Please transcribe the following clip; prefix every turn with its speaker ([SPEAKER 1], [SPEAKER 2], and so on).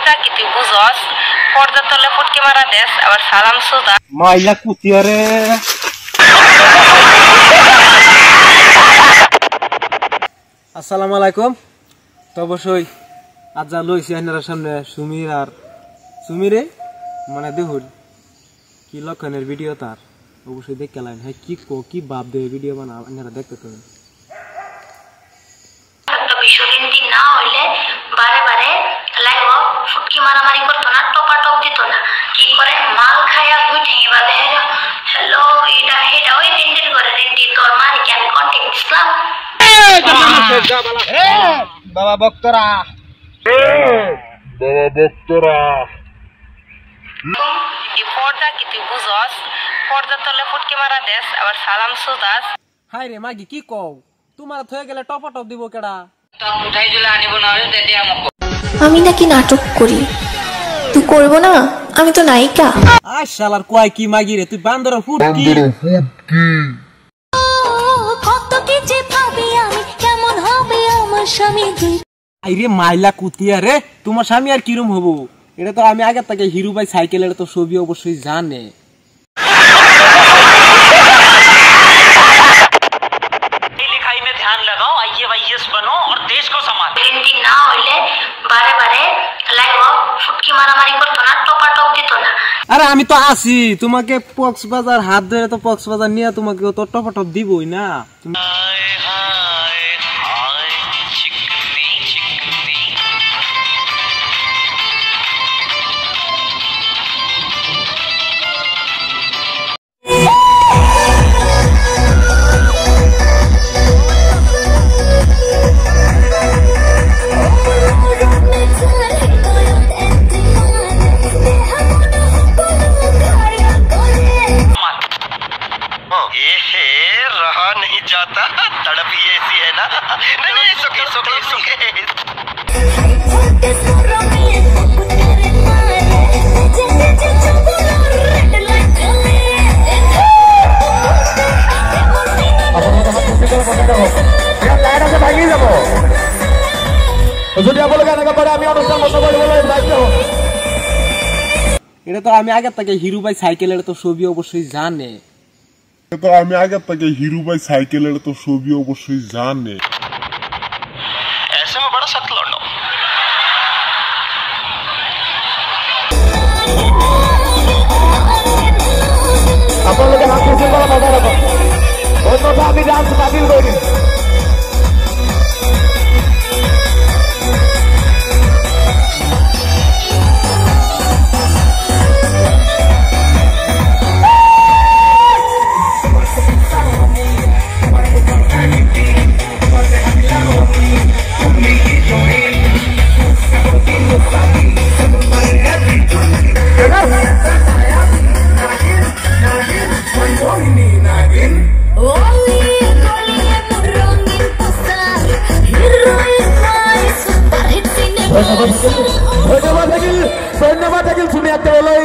[SPEAKER 1] পর্দা কি তুই বুঝস? পর্দার তলে ফুটকি মারা দেশ আবার সালাম সুদা
[SPEAKER 2] মাইলা কুতিয়ারে। আসসালামু আলাইকুম। তো অবশ্যই আজ যা লইছি আপনার সামনে সুমির আর সুমিরে মানে দেখুন কি লক্ষণের ভিডিও তার অবশ্যই দেখতে লাইন। হ্যাঁ কি বাপ দেবে ভিডিও বানা আপনারা দেখতে পাবেন।
[SPEAKER 3] বিশ্বদিন দিন না হইলে বারে বারে লাইভ ফুটকি মারামারি করতো না, টপাটপ দিত না, কি করে মাল খায়া দুই ঠেঙে বাদে হ্যালো এটা এটা ওই দিন করে দিন তোর মারি কেন কন্টেক্ট দিছিলাম
[SPEAKER 2] বাবা বক্তরা
[SPEAKER 1] পর্দা কি তুই বুঝস? পর্দার তলে ফুটকি মারা দেশ আবার সালাম সুদাস।
[SPEAKER 2] হাই রে মাগি কি কও, তোমার থয়ে গেলে টপাটপ দিব কেডা?
[SPEAKER 4] আমি নাকি নাটক করি? তুই করবো না? আমি তো নায়িকা।
[SPEAKER 2] আয় শালার কয় কি মাগি রে, তুই বান্দর ফুটকি।
[SPEAKER 4] কত কি যে ভাবি আমি, কেমন হবে আমার স্বামী।
[SPEAKER 2] আইরে মাইলা কুতিয়া রে, তোমার স্বামী আর কিরম হবো? এটা তো আমি আগে থেকে হিরু ভাই সাইকেলের তো ছবি অবশ্যই জানে।
[SPEAKER 3] না হইলে বারে বারে লাইভ ফুটকি মারামারি করতো না, টপাটপ দিত না।
[SPEAKER 2] আরে আমি তো আছি, তোমাকে কক্সবাজার হাত ধরে তো কক্সবাজার নিয়ে তোমাকে তো টপাটপ দিবই না।
[SPEAKER 5] रहा नहीं जाता, तड़प ही ऐसी है ना। नहीं सुखे सुखे सुखे।
[SPEAKER 2] এটা তো আমি আগে থেকে হিরু ভাই সাইকেলের তো ছবি অবশ্যই জানে।
[SPEAKER 6] তো আমি আগে থেকে হিরু ভাই সাইকেলের তো ছবি অবশ্যই জানে।
[SPEAKER 5] ऐसे में बड़ा सख्त लौंडो।
[SPEAKER 7] अपन लोग हाथ से बड़ा मजा रखो। बहुत मजा अभी डांस काबिल होगी। ধন্যবাদ থাকিল শুনে একটা বলাই।